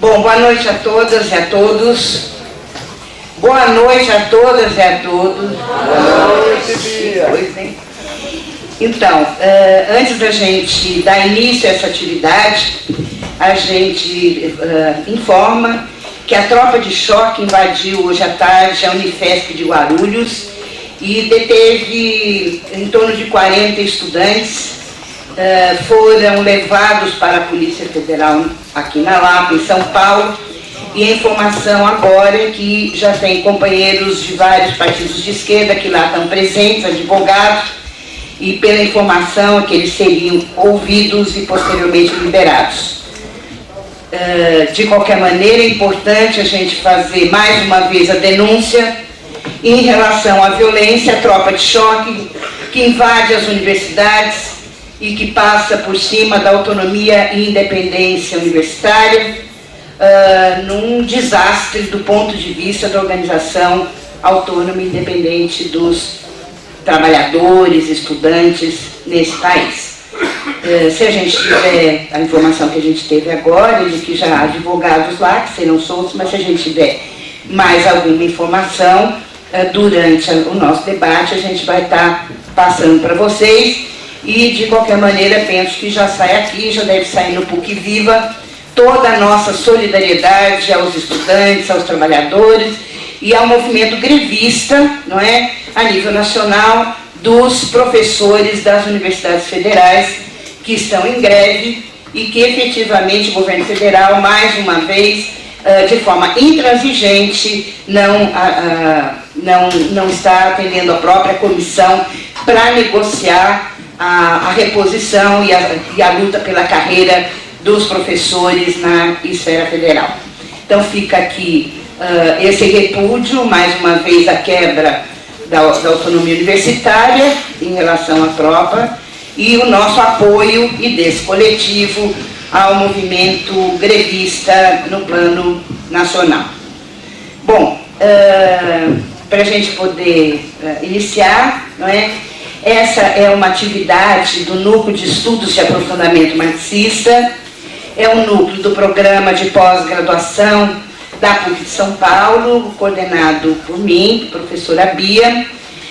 Bom, boa noite a todas e a todos. Boa noite a todas e a todos. Boa noite, Bia. Pois, hein? Então, antes da gente dar início a essa atividade, a gente informa que a tropa de choque invadiu hoje à tarde a Unifesp de Guarulhos e deteve em torno de 40 estudantes. Foram levados para a Polícia Federal aqui na Lapa, em São Paulo, e a informação agora é que já tem companheiros de vários partidos de esquerda que lá estão presentes, advogados, e pela informação é que eles seriam ouvidos e posteriormente liberados. De qualquer maneira, é importante a gente fazer mais uma vez a denúncia em relação à violência, a tropa de choque que invade as universidades e que passa por cima da autonomia e independência universitária, num desastre do ponto de vista da organização autônoma e independente dos trabalhadores, estudantes nesse país. Se a gente tiver a informação que a gente teve agora, de que já há advogados lá que serão soltos, mas se a gente tiver mais alguma informação durante o nosso debate, a gente vai estar passando para vocês. E, de qualquer maneira, penso que já sai aqui, já deve sair no PUC Viva, toda a nossa solidariedade aos estudantes, aos trabalhadores e ao movimento grevista, não é, a nível nacional, dos professores das universidades federais que estão em greve e que, efetivamente, o governo federal, mais uma vez, de forma intransigente, não está atendendo a própria comissão para negociar a reposição e a luta pela carreira dos professores na esfera federal. Então fica aqui esse repúdio, mais uma vez a quebra da autonomia universitária em relação à tropa e o nosso apoio e desse coletivo ao movimento grevista no plano nacional. Bom, para a gente poder iniciar, não é? Essa é uma atividade do Núcleo de Estudos de Aprofundamento Marxista, é um núcleo do programa de pós-graduação da PUC de São Paulo, coordenado por mim, professora Bia,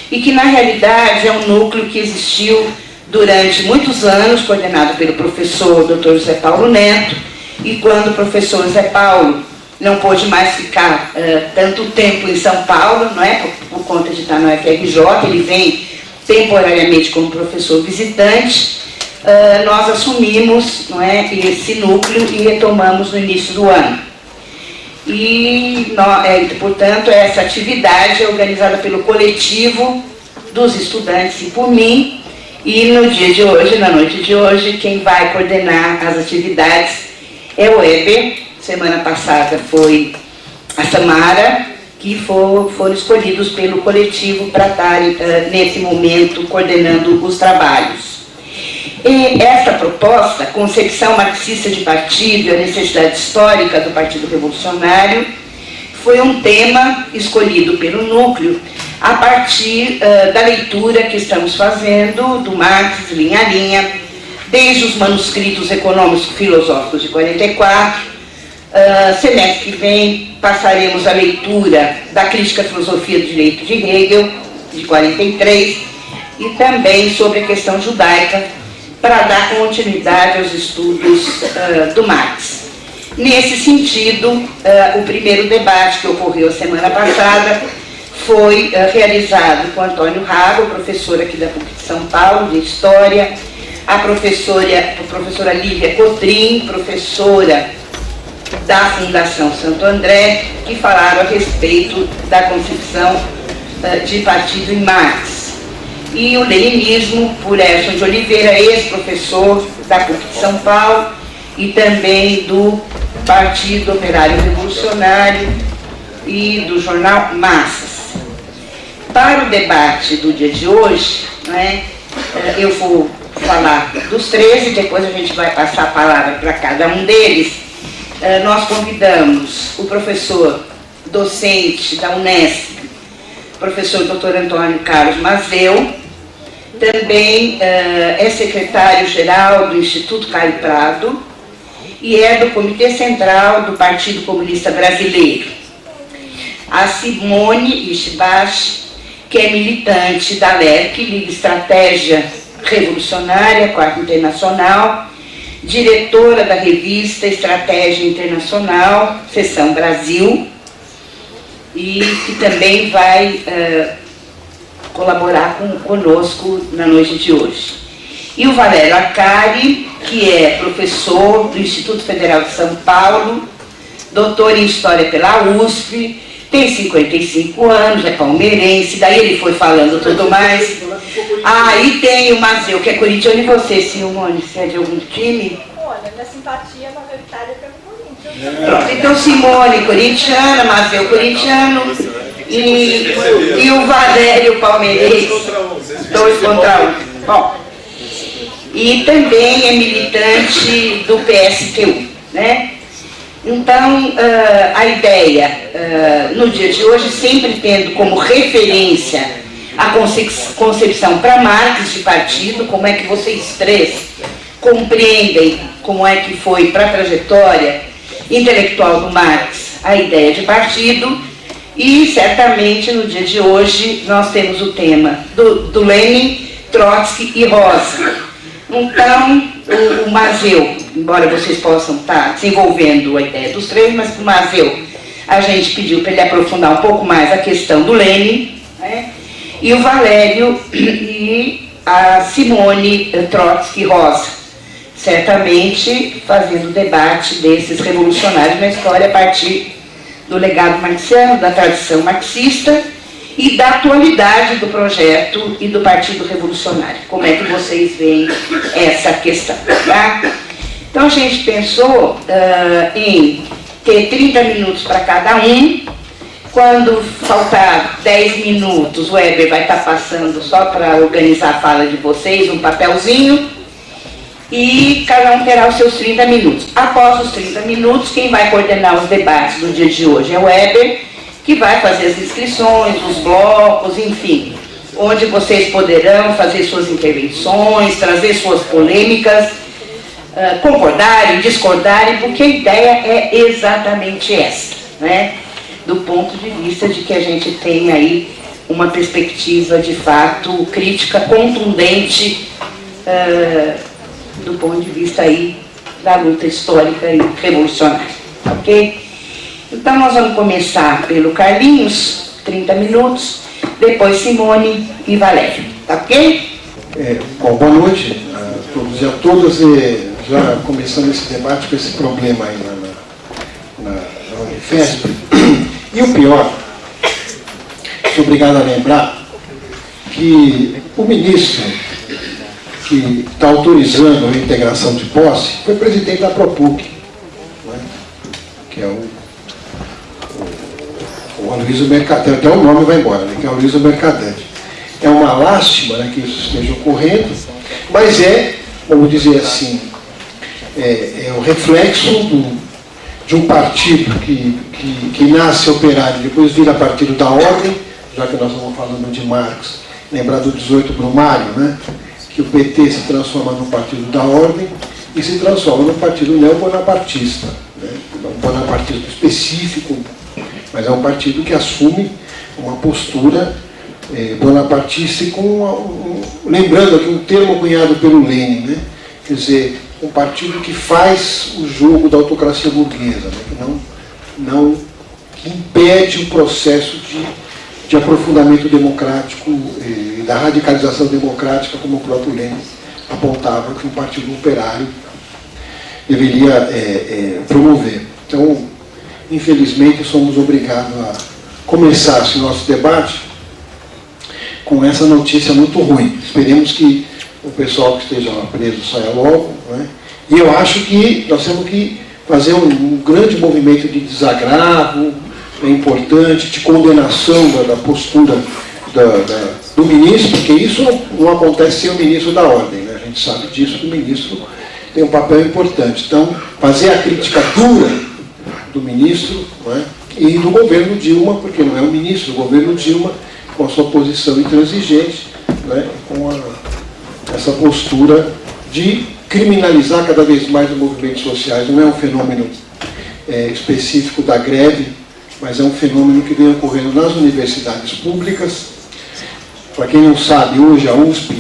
e que na realidade é um núcleo que existiu durante muitos anos, coordenado pelo professor Dr. José Paulo Neto, e quando o professor José Paulo não pôde mais ficar tanto tempo em São Paulo, não é, por conta de estar no FRJ, ele vem temporariamente como professor visitante, nós assumimos, não é, esse núcleo e retomamos no início do ano. E, portanto, essa atividade é organizada pelo coletivo dos estudantes e por mim, e no dia de hoje, na noite de hoje, quem vai coordenar as atividades é o Weber. Semana passada foi a Samara, que foram escolhidos pelo coletivo para estarem, nesse momento, coordenando os trabalhos. E esta proposta, Concepção Marxista de Partido e a Necessidade Histórica do Partido Revolucionário, foi um tema escolhido pelo núcleo a partir da leitura que estamos fazendo do Marx, linha a linha, desde os manuscritos econômicos filosóficos de 44, semestre que vem passaremos a leitura da Crítica à Filosofia do Direito de Hegel, de 43, e também sobre a questão judaica, para dar continuidade aos estudos do Marx. Nesse sentido, o primeiro debate que ocorreu a semana passada foi realizado com Antônio Rago, professor aqui da PUC de São Paulo, de História, a professora Lívia Cotrim, professora da Fundação Santo André, que falaram a respeito da concepção de partido em Marx. E o leninismo, por Edson de Oliveira, ex-professor da PUC de São Paulo e também do Partido Operário Revolucionário e do jornal Massas. Para o debate do dia de hoje, né, eu vou falar dos três e depois a gente vai passar a palavra para cada um deles. Nós convidamos o professor docente da Unesp, professor Dr. Antônio Carlos Mazeu, também é secretário-geral do Instituto Caio Prado e é do Comitê Central do Partido Comunista Brasileiro. A Simone Ishibashi, que é militante da LERC, Liga Estratégia Revolucionária, Quarta Internacional, diretora da revista Estratégia Internacional, Seção Brasil, e que também vai colaborar conosco na noite de hoje. E o Valério Arcari, que é professor do Instituto Federal de São Paulo, doutor em História pela USP, tem 55 anos, é palmeirense, daí ele foi falando tudo mais. E tem o Mazeu, que é corintiano, e você, Simone, você é de algum time? Olha, minha simpatia majoritária é pelo Corinthians. Pronto, então Simone, corintiana, Mazeu, corintiano, e o Valério, palmeirense. 2 contra 1. Bom, e também é militante do PSTU, né? Então, a ideia, no dia de hoje, sempre tendo como referência a concepção para Marx de partido, como é que vocês três compreendem como é que foi para a trajetória intelectual do Marx a ideia de partido, e certamente no dia de hoje nós temos o tema do Lenin, Trotsky e Rosa. Então, o Mazeu, embora vocês possam estar desenvolvendo a ideia dos três, mas para o Mazeu a gente pediu para ele aprofundar um pouco mais a questão do Lenin, né? E o Valério e a Simone Trotsky Rosa, certamente fazendo o debate desses revolucionários na história a partir do legado marxiano, da tradição marxista e da atualidade do projeto e do Partido Revolucionário. Como é que vocês veem essa questão? Tá? Então a gente pensou em ter 30 minutos para cada um. Quando faltar 10 minutos, o Weber vai estar passando só para organizar a fala de vocês, um papelzinho, e cada um terá os seus 30 minutos. Após os 30 minutos, quem vai coordenar os debates do dia de hoje é o Weber, que vai fazer as inscrições, os blocos, enfim, onde vocês poderão fazer suas intervenções, trazer suas polêmicas, concordarem, discordarem, porque a ideia é exatamente essa, né? Do ponto de vista de que a gente tem aí uma perspectiva de fato crítica, contundente, do ponto de vista aí da luta histórica e revolucionária, ok? Então nós vamos começar pelo Carlinhos, 30 minutos, depois Simone e Valério, tá ok? Bom, boa noite a todos e a todas, e já começando esse debate com esse problema aí na Unifesp. E o pior, sou obrigado a lembrar que o ministro que está autorizando a integração de posse foi presidente da Propuc, né? Que é o Aloysio Mercadante, até o nome vai embora, né? Que é o Aloysio Mercadante. É uma lástima, né, que isso esteja ocorrendo, mas vamos dizer assim, é o reflexo de um partido que nasce operário, depois vira partido da ordem, já que nós estamos falando de Marx, lembrar do 18 Brumário, né, que o PT se transforma no partido da ordem e se transforma no partido neobonapartista, né, um bonapartismo específico, mas é um partido que assume uma postura bonapartista e lembrando aqui um termo cunhado pelo Lenin, né, quer dizer, um partido que faz o jogo da autocracia burguesa, né, que impede o processo de aprofundamento democrático e da radicalização democrática, como o próprio Lenin apontava que um partido operário deveria promover. Então, infelizmente, somos obrigados a começar esse nosso debate com essa notícia muito ruim. Esperemos que o pessoal que esteja lá preso saia logo, né? E eu acho que nós temos que fazer um grande movimento de desagravo, importante, de condenação da postura do ministro, porque isso não acontece sem o ministro da ordem, né? A gente sabe disso, que o ministro tem um papel importante. Então, fazer a crítica dura do ministro, né? E do governo Dilma, porque não é o ministro, o governo Dilma, com a sua posição intransigente, né? Com essa postura de criminalizar cada vez mais os movimentos sociais. Não é um fenômeno específico da greve, mas é um fenômeno que vem ocorrendo nas universidades públicas. Para quem não sabe, hoje a USP,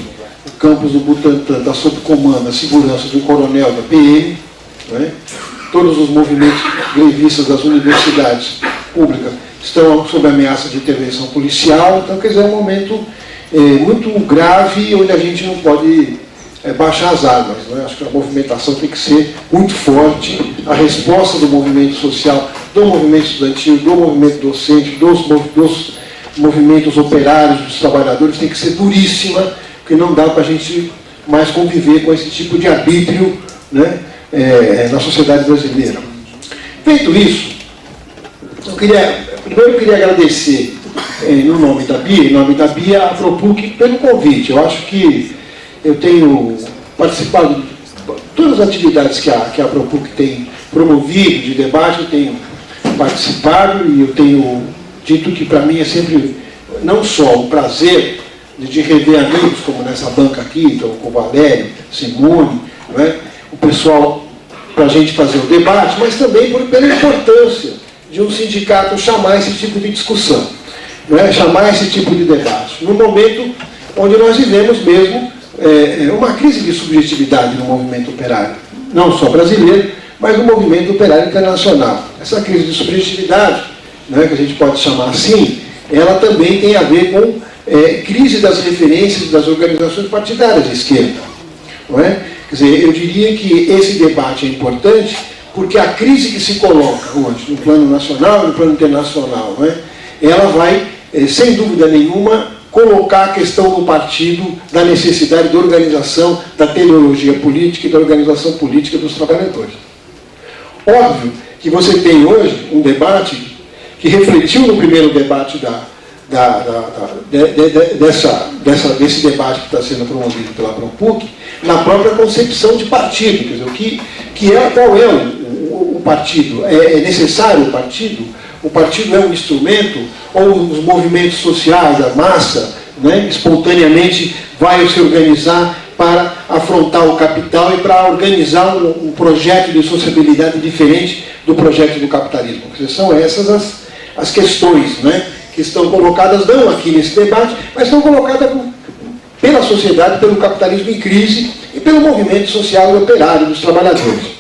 o campus do Butantã, está sob comando, a segurança de um coronel da PM, né? Todos os movimentos grevistas das universidades públicas estão sob ameaça de intervenção policial. Então, quer dizer, é um momento muito grave, onde a gente não pode baixar as armas, né? Acho que a movimentação tem que ser muito forte, a resposta do movimento social, do movimento estudantil, do movimento docente, dos movimentos operários, dos trabalhadores, tem que ser duríssima, porque não dá para a gente mais conviver com esse tipo de arbítrio, né, na sociedade brasileira. Feito isso, primeiro eu queria agradecer, no nome da Bia, a Propuc pelo convite. Eu acho que eu tenho participado de todas as atividades que a Propuc tem promovido de debate, eu tenho participado e eu tenho dito que para mim é sempre não só um prazer de rever amigos, como nessa banca aqui, então, com o Valério, Simone, não é? O pessoal, para a gente fazer o debate, mas também pela importância de um sindicato chamar esse tipo de discussão, não é? Chamar esse tipo de debate, no momento onde nós vivemos mesmo uma crise de subjetividade no movimento operário, não só brasileiro, mas no movimento operário internacional. Essa crise de subjetividade, não é, que a gente pode chamar assim, ela também tem a ver com crise das referências das organizações partidárias de esquerda. Não é? Quer dizer, eu diria que esse debate é importante porque a crise que se coloca hoje, no plano nacional e no plano internacional, não é? Ela vai, sem dúvida nenhuma, colocar a questão do partido, da necessidade de organização, da teleologia política e da organização política dos trabalhadores. Óbvio que você tem hoje um debate que refletiu no primeiro debate desse debate que está sendo promovido pela Propuc, na própria concepção de partido. Quer dizer, qual é o partido? É necessário o partido? O partido é um instrumento? Ou os movimentos sociais, a massa, né, espontaneamente vai se organizar para afrontar o capital e para organizar um projeto de sociabilidade diferente do projeto do capitalismo? Quer dizer, são essas as questões, né, que estão colocadas, não aqui nesse debate, mas estão colocadas pela sociedade, pelo capitalismo em crise e pelo movimento social e operário dos trabalhadores.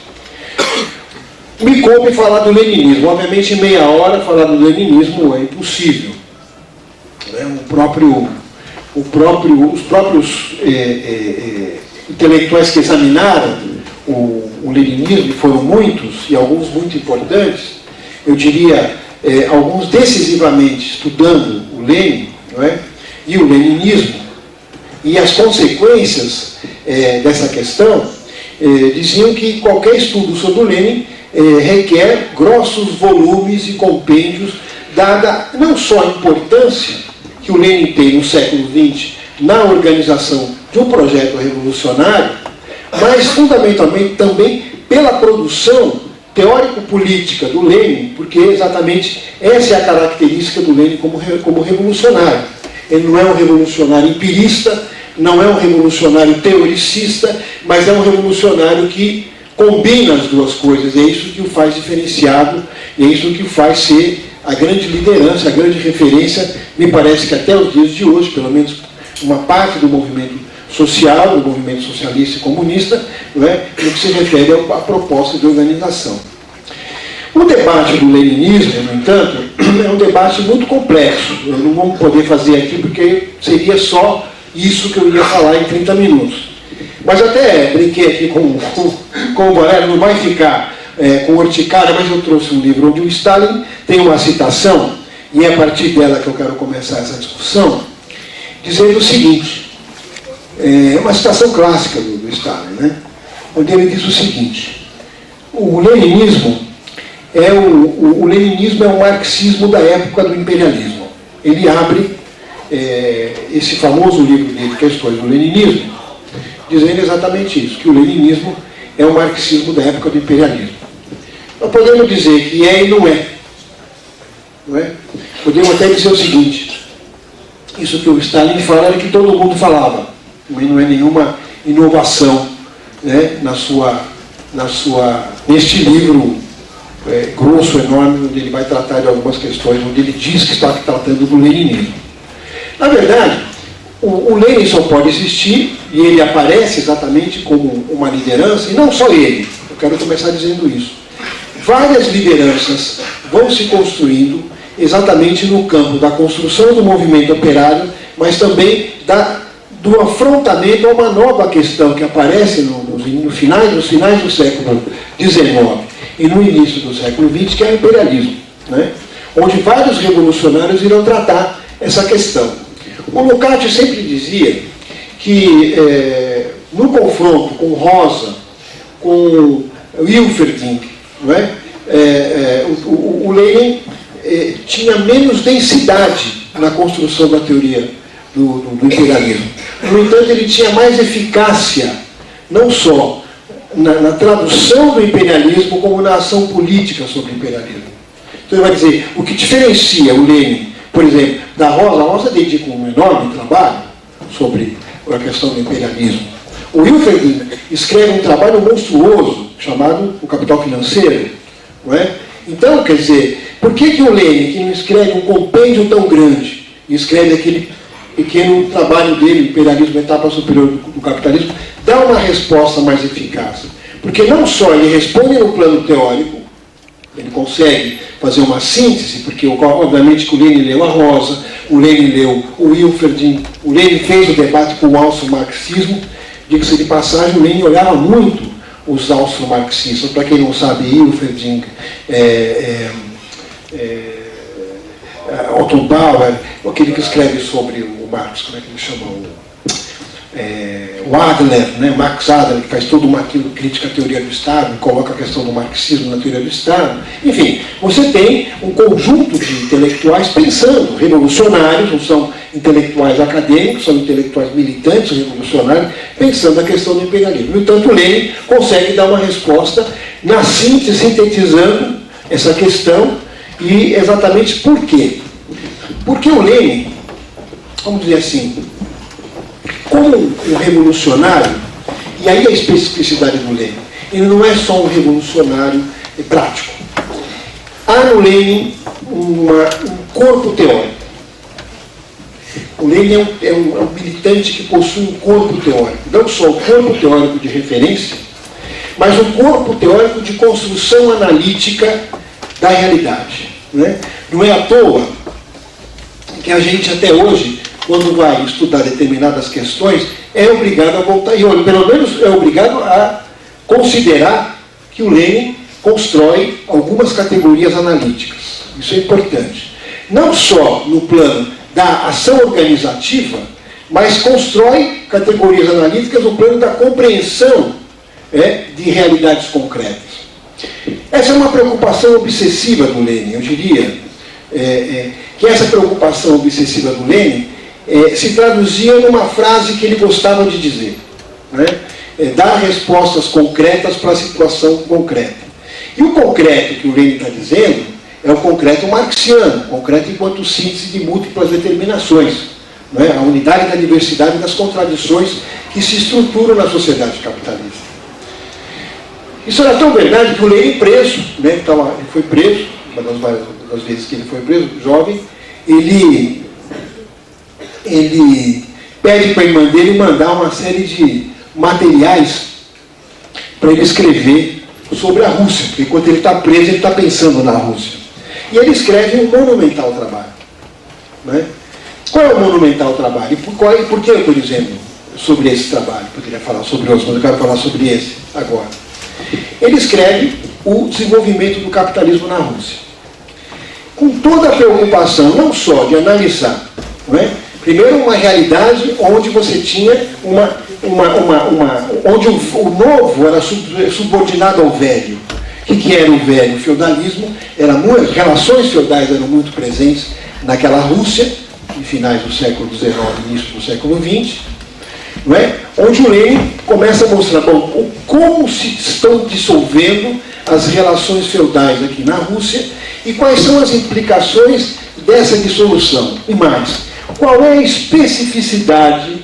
Me coube falar do leninismo. Obviamente, em meia hora, falar do leninismo é impossível. Os próprios intelectuais que examinaram o leninismo, e foram muitos, e alguns muito importantes, eu diria, alguns decisivamente estudando o Lenin, não é? E o leninismo, e as consequências dessa questão, diziam que qualquer estudo sobre o Lenin requer grossos volumes e compêndios, dada não só a importância que o Lenin tem no século XX na organização de um projeto revolucionário, mas fundamentalmente também pela produção teórico-política do Lenin, porque exatamente essa é a característica do Lenin como revolucionário. Ele não é um revolucionário empirista, não é um revolucionário teoricista, mas é um revolucionário que combina as duas coisas. É isso que o faz diferenciado, é isso que o faz ser a grande liderança, a grande referência. Me parece que até os dias de hoje, pelo menos uma parte do movimento social, do movimento socialista e comunista, não é, no que se refere à proposta de organização. O debate do leninismo, no entanto, é um debate muito complexo. Eu não vou poder fazer aqui porque seria só isso que eu ia falar em 30 minutos. Mas até brinquei aqui com o Valério, não vai ficar com urticária, mas eu trouxe um livro onde o Stalin tem uma citação, e é a partir dela que eu quero começar essa discussão, dizendo o seguinte, é uma citação clássica do Stalin, né? Onde ele diz o seguinte: o leninismo é o marxismo da época do imperialismo. Ele abre esse famoso livro dele, que é a História do Leninismo, dizendo exatamente isso, que o leninismo é o marxismo da época do imperialismo. Nós podemos dizer que é e não é. Não é? Podemos até dizer o seguinte: isso que o Stalin fala era que todo mundo falava, mas não é nenhuma inovação né, neste livro grosso, enorme, onde ele vai tratar de algumas questões, onde ele diz que está tratando do leninismo. Na verdade, o Lenin só pode existir, e ele aparece exatamente como uma liderança, e não só ele, eu quero começar dizendo isso. Várias lideranças vão se construindo exatamente no campo da construção do movimento operário, mas também do afrontamento a uma nova questão que aparece nos finais do século XIX e no início do século XX, que é o imperialismo, né? Onde vários revolucionários irão tratar essa questão. O Lukács sempre dizia que no confronto com Rosa, com Wilferding, não é? O Lenin tinha menos densidade na construção da teoria do imperialismo. No entanto, ele tinha mais eficácia, não só na tradução do imperialismo, como na ação política sobre o imperialismo. Então ele vai dizer, o que diferencia o Lenin, por exemplo, da Rosa, a Rosa dedica um enorme trabalho sobre a questão do imperialismo. O Wilferding escreve um trabalho monstruoso, chamado O Capital Financeiro, não é? Então, quer dizer, por que o Lenin, que não escreve um compêndio tão grande, e escreve aquele pequeno trabalho dele, Imperialismo, Etapa Superior do Capitalismo, dá uma resposta mais eficaz? Porque não só ele responde no plano teórico, ele consegue fazer uma síntese, porque obviamente que o Lenin leu a Rosa, o Lenin leu o Wilferding, o Lenin fez o debate com o austro-marxismo. Diga-se de passagem, o Lenin olhava muito os austro-marxistas. Para quem não sabe, Wilferding, Otto Bauer, aquele que escreve sobre o Marx, como é que ele chama? O Adler, né? Max Adler, que faz toda uma crítica à teoria do Estado, coloca a questão do marxismo na teoria do Estado. Enfim, você tem um conjunto de intelectuais pensando, revolucionários, não são intelectuais acadêmicos, são intelectuais militantes, revolucionários, pensando a questão do imperialismo. No entanto, o Lenin consegue dar uma resposta na síntese, sintetizando essa questão, e exatamente por quê? Porque o Lenin, vamos dizer assim, como um revolucionário, e aí a especificidade do Lenin, ele não é só um revolucionário prático. Há no Lenin um corpo teórico. O Lenin é um militante que possui um corpo teórico. Não só o corpo teórico de referência, mas um corpo teórico de construção analítica da realidade. Né? Não é à toa que a gente até hoje, quando vai estudar determinadas questões, é obrigado a voltar, e pelo menos é obrigado a considerar que o Lenin constrói algumas categorias analíticas. Isso é importante. Não só no plano da ação organizativa, mas constrói categorias analíticas no plano da compreensão de realidades concretas. Essa é uma preocupação obsessiva do Lenin. Eu diria que essa preocupação obsessiva do Lenin se traduzia numa frase que ele gostava de dizer, né? Dar respostas concretas para a situação concreta. E o concreto que o Lenin está dizendo é o concreto marxiano, concreto enquanto síntese de múltiplas determinações, né? A unidade da diversidade das contradições que se estruturam na sociedade capitalista. Isso era tão verdade que o Lenin preso, né? Ele foi preso, uma das vezes que ele foi preso, jovem, ele pede para a irmã dele mandar uma série de materiais para ele escrever sobre a Rússia, porque enquanto ele está preso, ele está pensando na Rússia. E ele escreve um monumental trabalho. Né? Qual é o monumental trabalho? E por que eu estou dizendo sobre esse trabalho? Eu poderia falar sobre outros, mas eu quero falar sobre esse agora. Ele escreve o desenvolvimento do capitalismo na Rússia, com toda a preocupação, não só de analisar, não é? Primeiro, uma realidade onde você tinha onde o novo era subordinado ao velho. O que era o velho? O feudalismo, relações feudais eram muito presentes naquela Rússia, em finais do século XIX, início do século XX, não é? Onde o Lenin começa a mostrar como se estão dissolvendo as relações feudais aqui na Rússia e quais são as implicações dessa dissolução. E mais, qual é a especificidade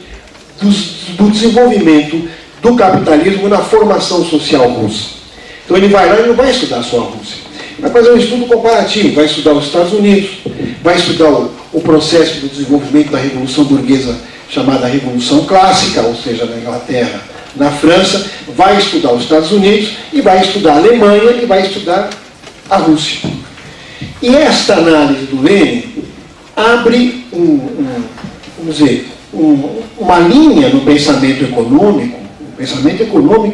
do desenvolvimento do capitalismo na formação social russa. Então ele vai lá e não vai estudar só a Rússia. Vai fazer um estudo comparativo, vai estudar os Estados Unidos, vai estudar o processo do desenvolvimento da Revolução Burguesa, chamada Revolução Clássica, ou seja, na Inglaterra, na França, vai estudar os Estados Unidos, e vai estudar a Alemanha, e vai estudar a Rússia. E esta análise do Lenin abre uma linha no pensamento econômico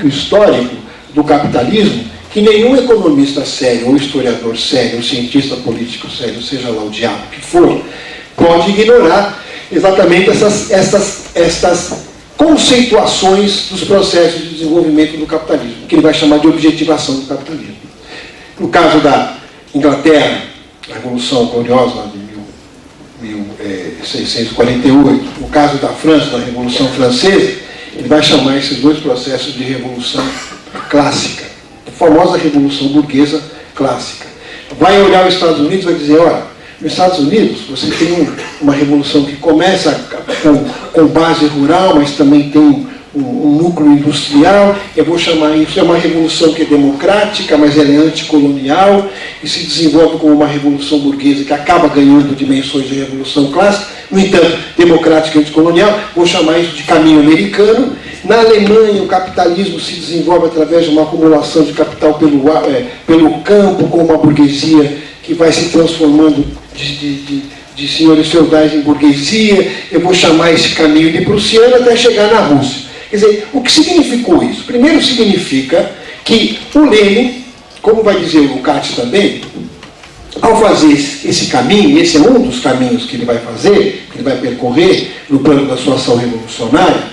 e histórico do capitalismo, que nenhum economista sério, ou historiador sério, ou cientista político sério, seja lá o diabo que for, pode ignorar exatamente estas conceituações dos processos de desenvolvimento do capitalismo, que ele vai chamar de objetivação do capitalismo. No caso da Inglaterra, a Revolução Gloriosa de 1648, no caso da França, da Revolução Francesa, ele vai chamar esses dois processos de Revolução Clássica, a famosa Revolução Burguesa Clássica. Vai olhar os Estados Unidos e vai dizer, olha, nos Estados Unidos você tem uma revolução que começa com base rural, mas também tem um núcleo industrial. Eu vou chamar isso, é uma revolução que é democrática, mas ela é anticolonial e se desenvolve como uma revolução burguesa que acaba ganhando dimensões de revolução clássica, no entanto, democrática e anticolonial. Vou chamar isso de caminho americano. Na Alemanha, o capitalismo se desenvolve através de uma acumulação de capital pelo campo, com uma burguesia que vai se transformando de senhores feudais em burguesia. Eu vou chamar esse caminho de prussiano até chegar na Rússia. Quer dizer, o que significou isso? Primeiro significa que o Lenin, como vai dizer o Lukács também, ao fazer esse caminho, esse é um dos caminhos que ele vai fazer, que ele vai percorrer no plano da sua ação revolucionária,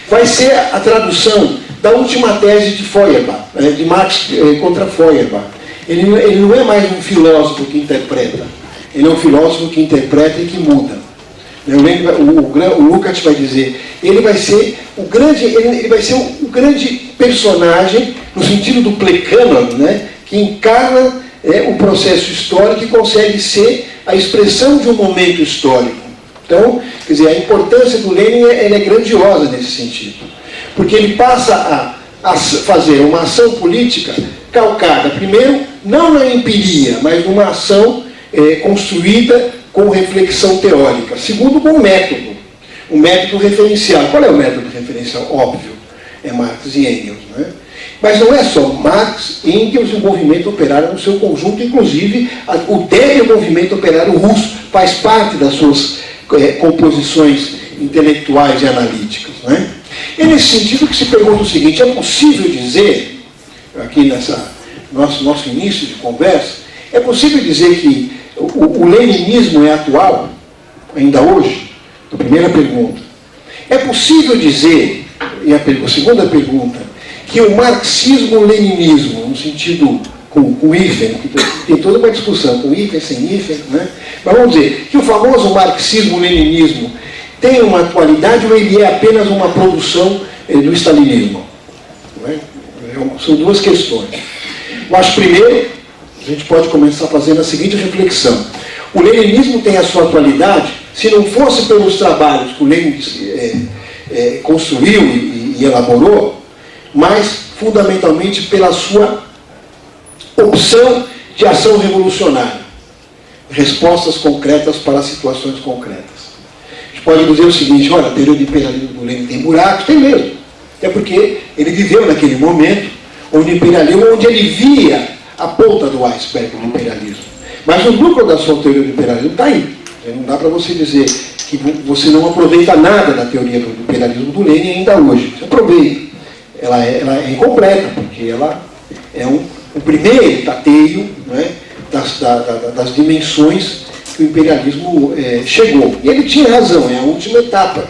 vai ser a tradução da última tese de Feuerbach, de Marx contra Feuerbach. Ele não é mais um filósofo que interpreta, ele é um filósofo que interpreta e que muda. O Lukács vai dizer, ele vai ser o grande personagem, no sentido do Plekhanov, né, que encarna o processo histórico e consegue ser a expressão de um momento histórico. Então, quer dizer, a importância do Lenin é grandiosa nesse sentido, porque ele passa a fazer uma ação política calcada, primeiro, não na empiria, mas numa ação construída com reflexão teórica. Segundo, com um método referencial. Qual é o método referencial? Óbvio, é Marx e Engels, né? Mas não é só Marx, Engels e o movimento operário no seu conjunto, inclusive o débil movimento operário russo faz parte das suas composições intelectuais e analíticas, né? É nesse sentido que se pergunta o seguinte: é possível dizer, aqui nosso início de conversa, é possível dizer que o leninismo é atual, ainda hoje? A primeira pergunta. É possível dizer, e a segunda pergunta, que o marxismo-leninismo, no sentido com hífen, que tem toda uma discussão, com hífen, sem hífen, né? Mas vamos dizer, que o famoso marxismo-leninismo tem uma atualidade ou ele é apenas uma produção do stalinismo? Não é? São duas questões. Eu acho, primeiro, a gente pode começar fazendo a seguinte reflexão. O leninismo tem a sua atualidade se não fosse pelos trabalhos que o Lenin construiu e elaborou, mas fundamentalmente pela sua opção de ação revolucionária. Respostas concretas para situações concretas. A gente pode dizer o seguinte: olha, a teoria do imperialismo do Lenin tem buracos, tem mesmo. Até porque ele viveu naquele momento onde ele via a ponta do iceberg do imperialismo. Mas o núcleo da sua teoria do imperialismo está aí. Não dá para você dizer que você não aproveita nada da teoria do imperialismo do Lenin ainda hoje. Você aproveita. Ela é incompleta, porque ela é um primeiro tateio, né, das dimensões que o imperialismo chegou. E ele tinha razão, é a última etapa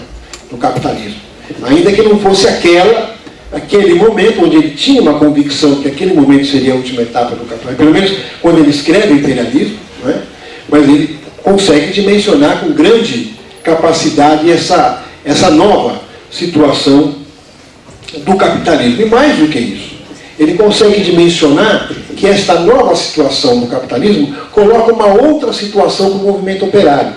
do capitalismo. Ainda que não fosse aquele momento onde ele tinha uma convicção que aquele momento seria a última etapa do capitalismo, pelo menos quando ele escreve o imperialismo, não é? Mas ele consegue dimensionar com grande capacidade essa nova situação do capitalismo. E mais do que isso, ele consegue dimensionar que esta nova situação do capitalismo coloca uma outra situação para o movimento operário.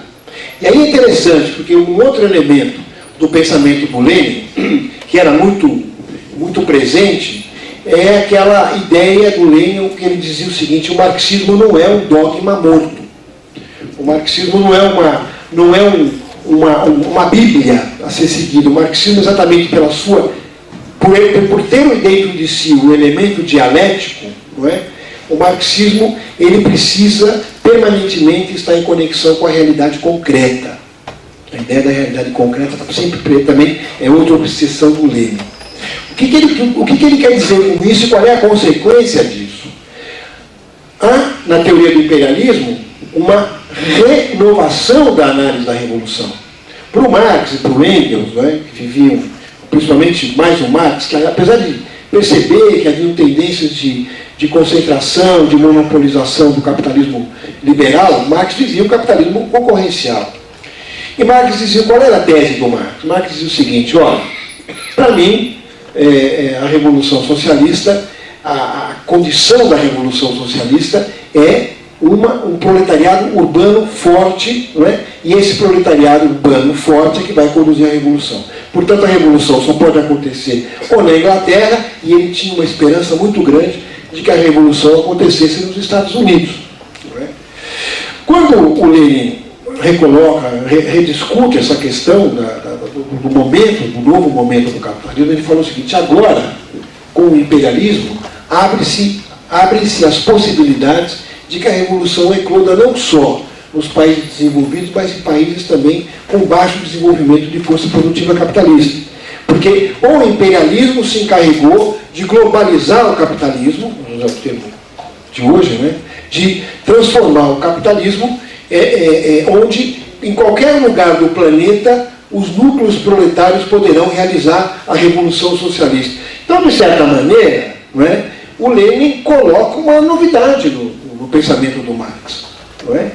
E aí é interessante, porque um outro elemento do pensamento do Lenin, que era muito muito presente é aquela ideia do Lenin, que ele dizia o seguinte: o marxismo não é um dogma morto. O marxismo não é uma bíblia a ser seguida. O marxismo, exatamente por ter dentro de si o elemento dialético, não é? O marxismo, ele precisa permanentemente estar em conexão com a realidade concreta. A ideia da realidade concreta sempre também é outra obsessão do Lenin. O que ele quer dizer com isso e qual é a consequência disso? Há, na teoria do imperialismo, uma renovação da análise da revolução. Para o Marx e para o Engels, né, que viviam, principalmente mais o Marx, que apesar de perceber que haviam tendências de concentração, de monopolização do capitalismo liberal, Marx vivia o capitalismo concorrencial. E Marx dizia, qual era a tese do Marx? Marx dizia o seguinte: olha, para mim, a Revolução Socialista, a condição da Revolução Socialista é um proletariado urbano forte, não é? E esse proletariado urbano forte é que vai conduzir a Revolução. Portanto, a Revolução só pode acontecer ou na Inglaterra, e ele tinha uma esperança muito grande de que a Revolução acontecesse nos Estados Unidos. Não é? Quando o Lenin rediscute essa questão do novo momento do capitalismo, ele falou o seguinte: agora, com o imperialismo, abrem-se as possibilidades de que a revolução ecloda não só nos países desenvolvidos, mas em países também com baixo desenvolvimento de força produtiva capitalista. Porque o imperialismo se encarregou de globalizar o capitalismo, vamos usar o termo de hoje, né? De transformar o capitalismo onde, em qualquer lugar do planeta, os núcleos proletários poderão realizar a revolução socialista. Então, de certa maneira, não é, o Lenin coloca uma novidade no pensamento do Marx. Não é?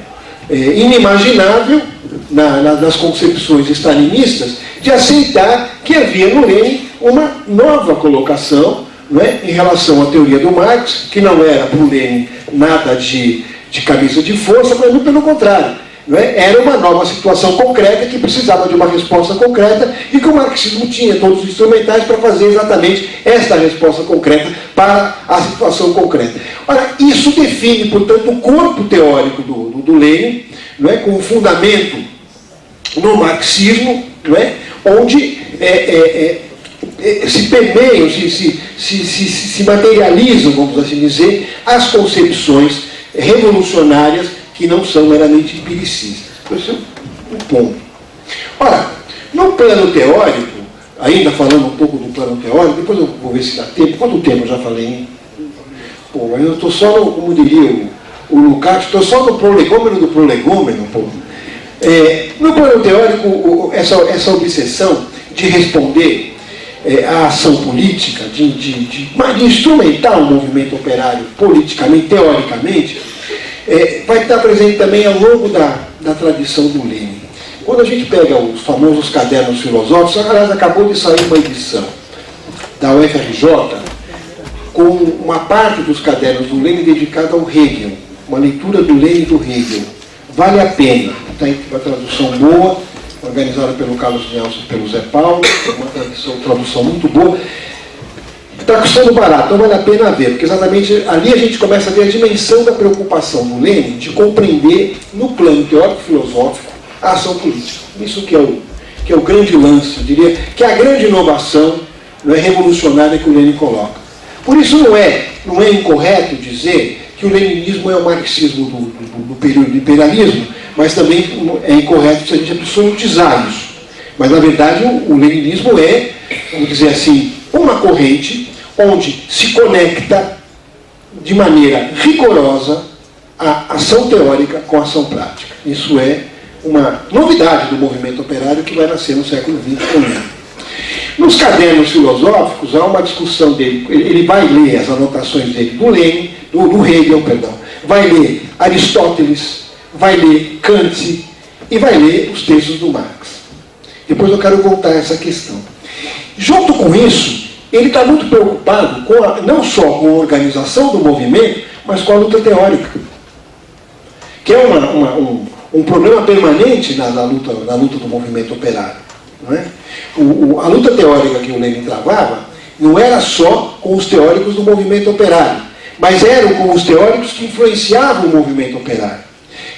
Inimaginável, nas concepções stalinistas, de aceitar que havia no Lenin uma nova colocação, não é, em relação à teoria do Marx, que não era para o Lenin nada de camisa de força, mas muito pelo contrário. Não é? Era uma nova situação concreta que precisava de uma resposta concreta e que o marxismo tinha todos os instrumentais para fazer exatamente esta resposta concreta para a situação concreta. Ora, isso define, portanto, o corpo teórico do Lenin, não é? Com um fundamento no marxismo, não é? Onde se permeiam, se materializam, vamos assim dizer, as concepções revolucionárias que não são meramente empiricistas. Esse é um ponto. Ora, no plano teórico, ainda falando um pouco do plano teórico, depois eu vou ver se dá tempo. Quanto tempo eu já falei, hein? Pô, mas eu estou só no, como diria o Lukács, estou só no prolegômeno do prolegômeno, pô. No plano teórico, essa obsessão de responder à ação política, de instrumentar o movimento operário politicamente, teoricamente, vai estar presente também ao longo da tradição do Lenin. Quando a gente pega os famosos cadernos filosóficos, aliás, acabou de sair uma edição da UFRJ com uma parte dos cadernos do Lenin dedicada ao Hegel, uma leitura do Lenin e do Hegel. Vale a pena, está em uma tradução boa, organizada pelo Carlos Nelson e pelo Zé Paulo, uma tradução muito boa. Está custando barato, então vale a pena ver, porque exatamente ali a gente começa a ver a dimensão da preocupação do Lenin de compreender, no plano teórico-filosófico, a ação política. Isso que é o grande lance, eu diria, que é a grande inovação, não é, revolucionária que o Lenin coloca. Por isso não é incorreto dizer que o leninismo é o marxismo do período do imperialismo, mas também é incorreto se a gente absolutizar isso. Mas, na verdade, o leninismo é, vamos dizer assim, uma corrente onde se conecta de maneira rigorosa a ação teórica com a ação prática. Isso é uma novidade do movimento operário que vai nascer no século XX com Lenin. Nos cadernos filosóficos há uma discussão dele, ele vai ler as anotações dele do Lenin, do Hegel, perdão, vai ler Aristóteles, vai ler Kant e vai ler os textos do Marx. Depois eu quero voltar a essa questão. Junto com isso, ele está muito preocupado não só com a organização do movimento, mas com a luta teórica, que é um problema permanente na luta do movimento operário. Não é? A luta teórica que o Lenin travava Não era só com os teóricos do movimento operário, mas eram com os teóricos que influenciavam o movimento operário.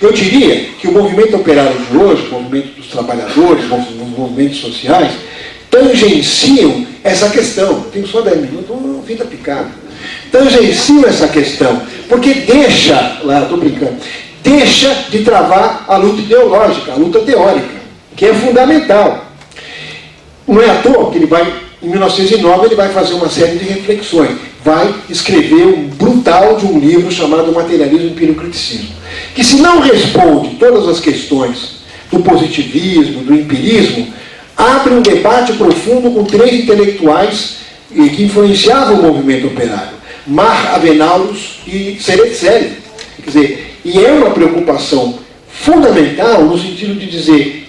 Eu diria que o movimento operário de hoje, o movimento dos trabalhadores, os movimentos sociais, tangenciam essa questão. Tenho só 10 minutos, vida picada. Tangenciam essa questão, porque deixa, lá estou brincando, deixa de travar a luta ideológica, a luta teórica, que é fundamental. Não é à toa que ele vai, em 1909, ele vai fazer uma série de reflexões. Vai escrever um brutal de um livro chamado Materialismo e Empiriocriticismo, que se não responde todas as questões do positivismo, do empirismo, abre um debate profundo com 3 intelectuais que influenciavam o movimento operário, Marx, Avenalus e Cerezelli. Quer dizer, e é uma preocupação fundamental no sentido de dizer,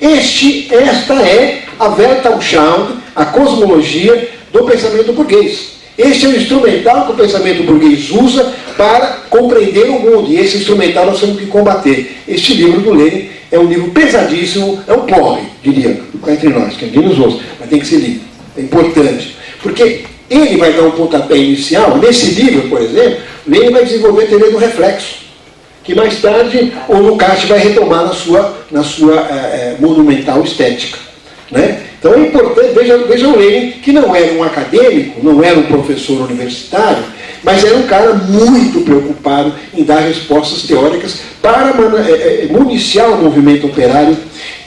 esta é a Weltanschauung, a cosmologia do pensamento burguês. Este é o instrumental que o pensamento burguês usa para compreender o mundo, e esse instrumental nós temos que combater. Este livro do Lenin é um livro pesadíssimo, é um porre, diria, entre nós, que ninguém nos ouça, mas tem que ser lido, é importante, porque ele vai dar um pontapé inicial. Nesse livro, por exemplo, Lenin vai desenvolver a teoria do reflexo, que mais tarde o Lukács vai retomar na sua monumental estética, né? Então é importante, veja o Lenin, que não era um acadêmico, não era um professor universitário, mas era um cara muito preocupado em dar respostas teóricas para municiar o movimento operário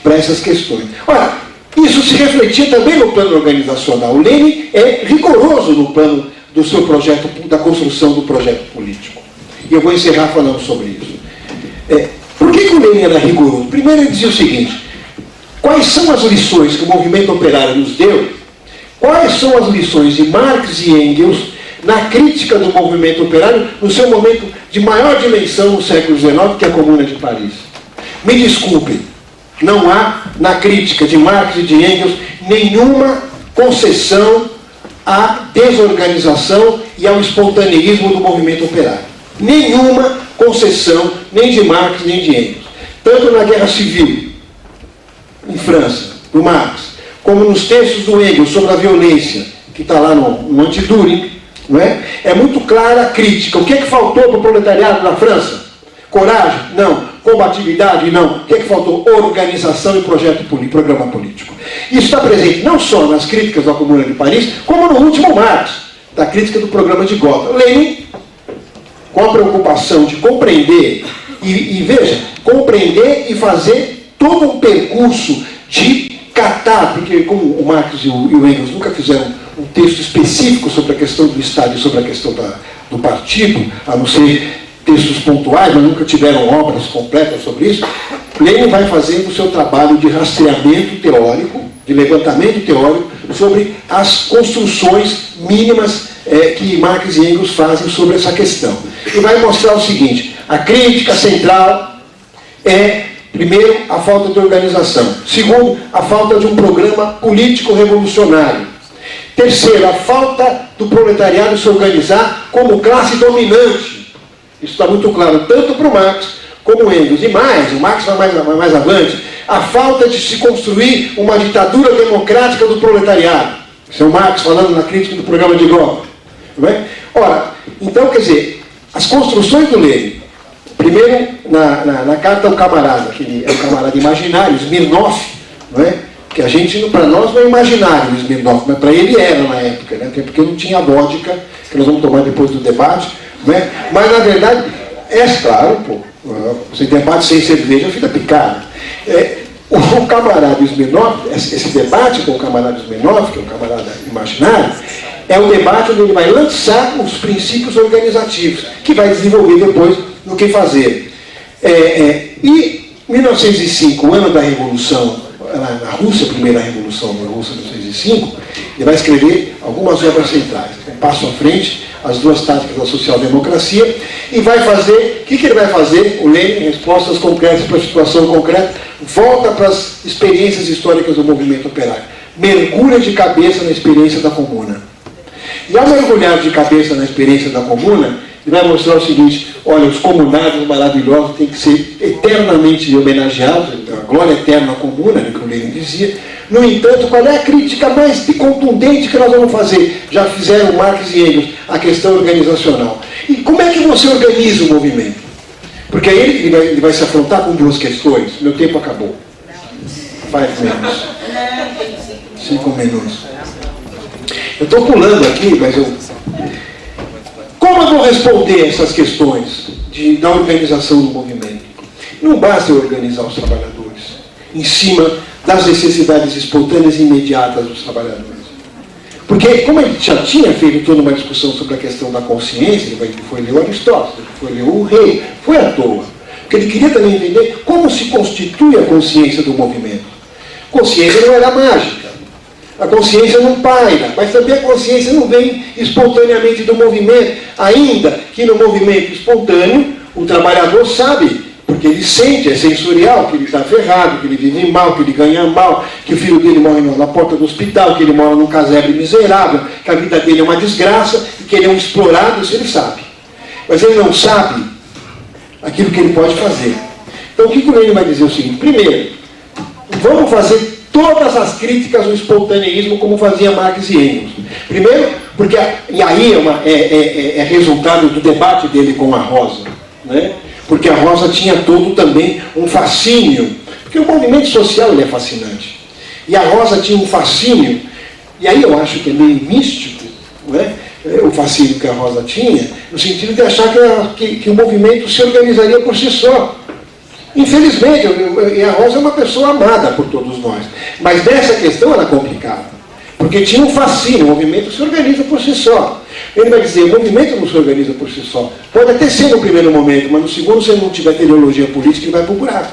para essas questões. Ora, isso se refletia também no plano organizacional. O Lenin é rigoroso no plano do seu projeto, da construção do projeto político. E eu vou encerrar falando sobre isso. Por que o Lenin era rigoroso? Primeiro ele dizia o seguinte: quais são as lições que o movimento operário nos deu? Quais são as lições de Marx e Engels na crítica do movimento operário no seu momento de maior dimensão no século XIX, que é a Comuna de Paris? Me desculpem, não há na crítica de Marx e de Engels nenhuma concessão à desorganização e ao espontaneísmo do movimento operário. Nenhuma concessão, nem de Marx nem de Engels. Tanto na Guerra Civil, em França, do Marx, como nos textos do Engels sobre a violência, que está lá no Anti-Düring, não é? É muito clara a crítica. O que é que faltou para o proletariado na França? Coragem? Não. Combatividade? Não. O que é que faltou? Organização e programa político. Isso está presente não só nas críticas da Comuna de Paris, como no último Marx, da crítica do programa de Gotha. Lenin, com a preocupação de compreender, e veja, compreender e fazer todo um percurso de catar, porque como o Marx e o Engels nunca fizeram um texto específico sobre a questão do Estado e sobre a questão do partido, a não ser textos pontuais, mas nunca tiveram obras completas sobre isso, Lenin vai fazendo o seu trabalho de rastreamento teórico, de levantamento teórico, sobre as construções mínimas que Marx e Engels fazem sobre essa questão. E vai mostrar o seguinte: a crítica central é, primeiro, a falta de organização. Segundo, a falta de um programa político revolucionário. Terceiro, a falta do proletariado se organizar como classe dominante. Isso está muito claro, tanto para o Marx como o Engels. E mais, o Marx vai mais avante, a falta de se construir uma ditadura democrática do proletariado. Isso é o Marx falando na crítica do programa de Gotha. Não é? Ora, então, quer dizer, as construções do Lenin, primeiro, na carta ao camarada, que é um camarada imaginário, Smirnov, não é? Que a gente, para nós, não é imaginário o Smirnov, mas para ele era na época, né? Até porque não tinha vodka, que nós vamos tomar depois do debate, não é? Mas, na verdade, claro, pô, você debate sem cerveja fica picado. O camarada Smirnov, esse debate com o camarada Smirnov, que é um camarada imaginário, é um debate onde ele vai lançar os princípios organizativos, que vai desenvolver depois no que fazer. E 1905, o ano da Revolução, na Rússia, a primeira Revolução na Rússia, 1905, ele vai escrever algumas obras centrais. Um passo à frente, as duas táticas da social-democracia, e vai fazer, o que ele vai fazer? O Lenin, respostas concretas para a situação concreta, volta para as experiências históricas do movimento operário. Mergulha de cabeça na experiência da Comuna. E ao mergulhar de cabeça na experiência da Comuna, e vai mostrar o seguinte: olha, os comunados maravilhosos têm que ser eternamente homenageados, a glória eterna comuna, que o Lenin dizia. No entanto, qual é a crítica mais contundente que nós vamos fazer? Já fizeram Marx e Engels, a questão organizacional. E como é que você organiza o movimento? Porque aí ele vai se afrontar com duas questões. Meu tempo acabou. 5 minutos. 5 minutos. Eu estou pulando aqui, mas eu... Como eu vou responder essas questões da organização do movimento? Não basta eu organizar os trabalhadores em cima das necessidades espontâneas e imediatas dos trabalhadores. Porque, como ele já tinha feito toda uma discussão sobre a questão da consciência, ele foi ler o Aristóteles, foi ler o Rei, foi à toa. Porque ele queria também entender como se constitui a consciência do movimento. Consciência não era mágica. A consciência não paira, mas também a consciência não vem espontaneamente do movimento, ainda que no movimento espontâneo o trabalhador sabe, porque ele sente, é sensorial, que ele está ferrado, que ele vive mal, que ele ganha mal, que o filho dele morre na porta do hospital, que ele mora num casebre miserável, que a vida dele é uma desgraça, e que ele é um explorado, isso ele sabe. Mas ele não sabe aquilo que ele pode fazer. Então o que o Lenin vai dizer? O seguinte: primeiro, vamos fazer todas as críticas ao espontaneísmo como fazia Marx e Engels. Primeiro, porque, e aí é resultado do debate dele com a Rosa, né? Porque a Rosa tinha todo também um fascínio, porque o movimento social ele é fascinante. E a Rosa tinha um fascínio, e aí eu acho que é meio místico, né? O fascínio que a Rosa tinha, no sentido de achar que o movimento se organizaria por si só. Infelizmente, a Rosa é uma pessoa amada por todos nós, mas nessa questão era complicada, porque tinha um fascínio, o movimento se organiza por si só. Ele vai dizer: o movimento não se organiza por si só. Pode até ser no primeiro momento, mas no segundo, se ele não tiver teleologia política, ele vai para o buraco.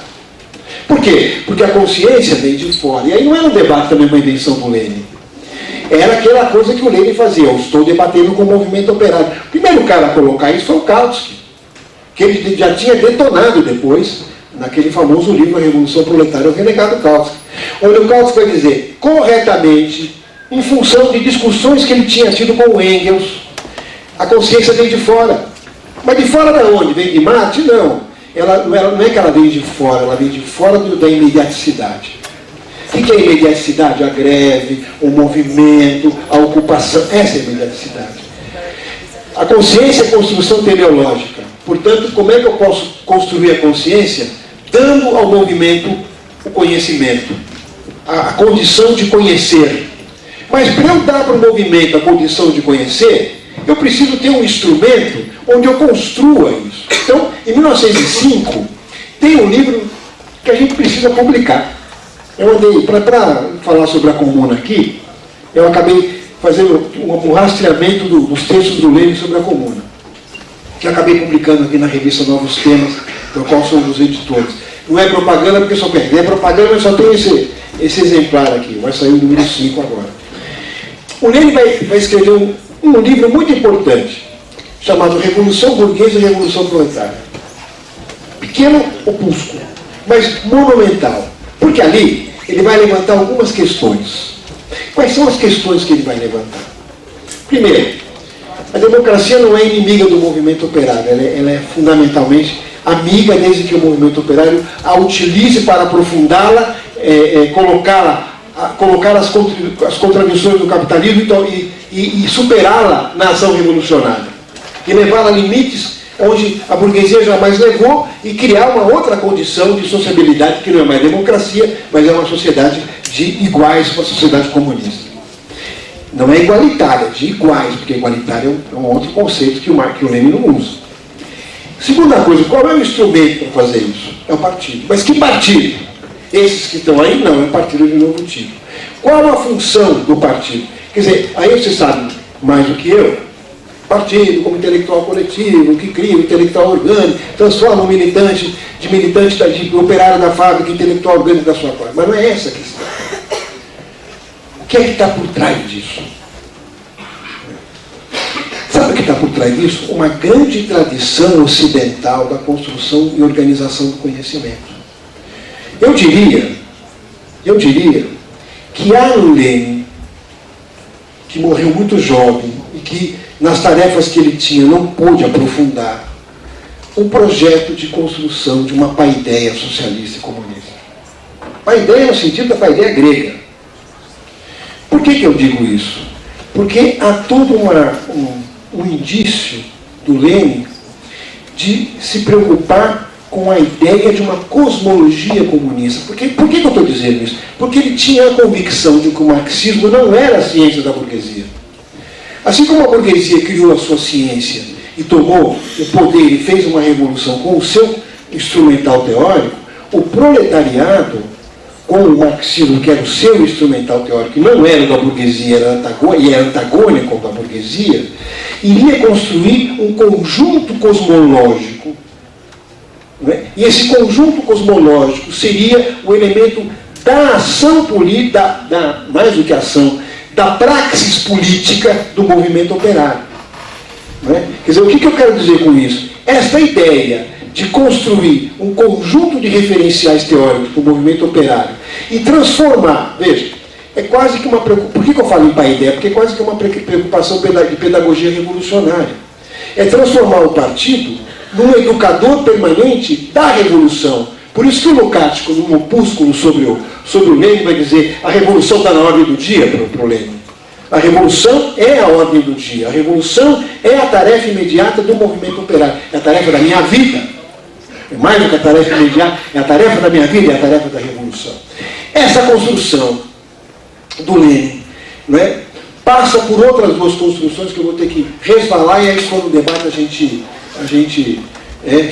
Por quê? Porque a consciência vem de fora. E aí não era um debate também uma invenção do Lenin. Era aquela coisa que o Lenin fazia: eu estou debatendo com o movimento operário. O primeiro cara a colocar isso foi o Kautsky, que ele já tinha detonado depois, naquele famoso livro A Revolução Proletária, o renegado Kautsky. Onde o Kautsky vai dizer, corretamente, em função de discussões que ele tinha tido com o Engels, a consciência vem de fora. Mas de fora de onde? Vem de Marte? Não. Não é que ela vem de fora, ela vem de fora da imediaticidade. O que é a imediaticidade? A greve, o movimento, a ocupação. Essa é a imediaticidade. A consciência é construção teleológica. Portanto, como é que eu posso construir a consciência? Dando ao movimento o conhecimento, a condição de conhecer. Mas para eu dar para o movimento a condição de conhecer, eu preciso ter um instrumento onde eu construa isso. Então, em 1905, tem um livro que a gente precisa publicar. Eu andei, para falar sobre a comuna aqui, eu acabei fazendo um rastreamento dos textos do Lenin sobre a comuna, que eu acabei publicando aqui na revista Novos Temas, do qual somos os editores. Não é propaganda porque só perde, é propaganda, mas só tem esse exemplar aqui, vai sair o número 5 agora. O Lenin vai escrever um livro muito importante, chamado Revolução Burguesa e Revolução Proletária. Pequeno opúsculo, mas monumental. Porque ali ele vai levantar algumas questões. Quais são as questões que ele vai levantar? Primeiro, a democracia não é inimiga do movimento operário, ela é fundamentalmente amiga, desde que o movimento operário a utilize para aprofundá-la, colocar as contradições do capitalismo e superá-la na ação revolucionária. E levá-la a limites onde a burguesia jamais levou e criar uma outra condição de sociabilidade que não é mais democracia, mas é uma sociedade de iguais, uma sociedade comunista. Não é igualitária, de iguais, porque igualitário é um outro conceito que o Lenin não usa. Segunda coisa, qual é o instrumento para fazer isso? É o partido. Mas que partido? Esses que estão aí, não, é um partido de novo tipo. Qual a função do partido? Quer dizer, aí você sabe mais do que eu, partido como intelectual coletivo, que cria o intelectual orgânico, transforma o militante de operário da fábrica, intelectual orgânico da sua parte. Mas não é essa a questão. O que é que está por trás disso? Sabe o que está por trás disso? Uma grande tradição ocidental da construção e organização do conhecimento. Eu diria que há no Lenin, que morreu muito jovem e que nas tarefas que ele tinha, não pôde aprofundar um projeto de construção de uma paideia socialista e comunista. Paideia no sentido da paideia grega. Por que eu digo isso? Porque há todo um indício do Lênin de se preocupar com a ideia de uma cosmologia comunista. Por que eu estou dizendo isso? Porque ele tinha a convicção de que o marxismo não era a ciência da burguesia. Assim como a burguesia criou a sua ciência e tomou o poder e fez uma revolução com o seu instrumental teórico, o proletariado, com o marxismo, que era o seu instrumental teórico, que não era o da burguesia, era antagônico da burguesia, iria construir um conjunto cosmológico. Não é? E esse conjunto cosmológico seria o elemento da ação política, mais do que ação, da praxis política do movimento operário. Não é? Quer dizer, o que eu quero dizer com isso? Esta ideia de construir um conjunto de referenciais teóricos do movimento operário e transformar, veja, é quase que uma preocupação. Por que eu falo em paideia? Porque é quase que uma preocupação de pedagogia revolucionária. É transformar o partido num educador permanente da revolução. Por isso que o Lukács, num opúsculo sobre o Lênin, vai dizer: a revolução está na ordem do dia para o Lênin. A revolução é a ordem do dia. A revolução é a tarefa imediata do movimento operário. É a tarefa da minha vida. É mais do que a tarefa imediata. É a tarefa da minha vida, é a tarefa da revolução. Essa construção do Lênin, não é, passa por outras duas construções que eu vou ter que resvalar, e aí quando o debate a gente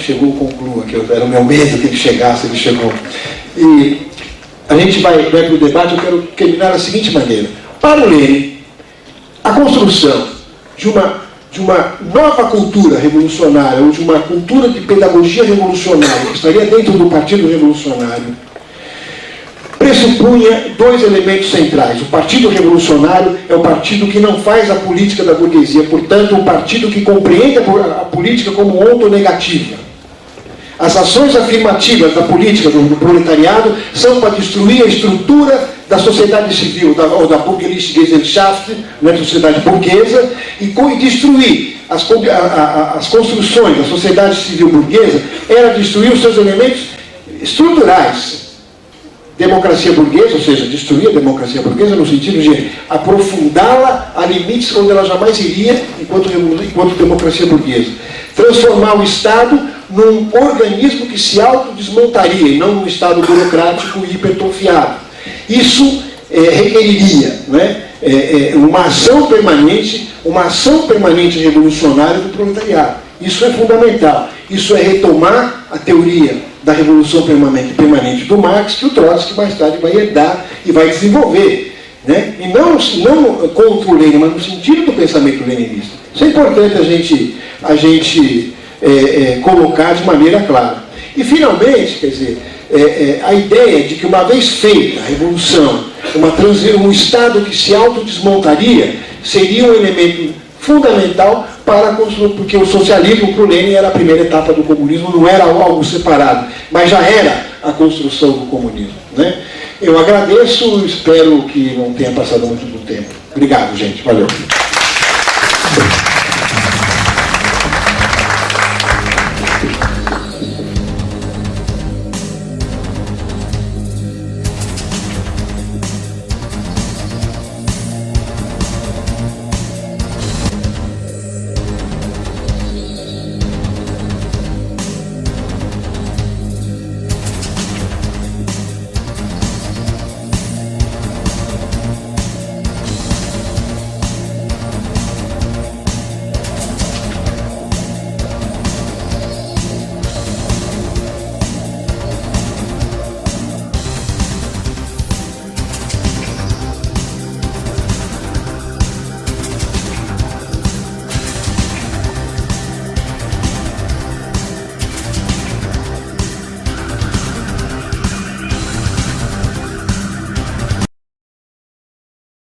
chegou ao concluo, que era o meu medo que ele chegasse, ele chegou. E a gente vai para o debate. Eu quero terminar da seguinte maneira. Para o Lênin, a construção de uma nova cultura revolucionária, ou de uma cultura de pedagogia revolucionária, que estaria dentro do Partido Revolucionário, pressupunha dois elementos centrais. O Partido Revolucionário é o partido que não faz a política da burguesia, portanto, um partido que compreende a política como ontonegativa. As ações afirmativas da política do proletariado são para destruir a estrutura da sociedade civil, ou da Bürgerliche-Gesellschaft, da sociedade burguesa, e destruir as construções da sociedade civil burguesa, era destruir os seus elementos estruturais. Democracia burguesa, ou seja, destruir a democracia burguesa no sentido de aprofundá-la a limites onde ela jamais iria enquanto democracia burguesa. Transformar o Estado num organismo que se autodesmontaria e não num Estado burocrático e hipertrofiado. Isso requeriria, não é, uma ação permanente revolucionária do proletariado. Isso é fundamental. Isso é retomar a teoria da revolução permanente do Marx, que o Trotsky mais tarde vai herdar e vai desenvolver. Né? E não contra o Lenin, mas no sentido do pensamento leninista. Isso é importante a gente colocar de maneira clara. E, finalmente, quer dizer, a ideia de que, uma vez feita a revolução, um Estado que se autodesmontaria, seria um elemento fundamental para a construção, porque o socialismo para o Lenin era a primeira etapa do comunismo, não era algo separado, mas já era a construção do comunismo. Né? Eu agradeço, espero que não tenha passado muito do tempo. Obrigado, gente. Valeu.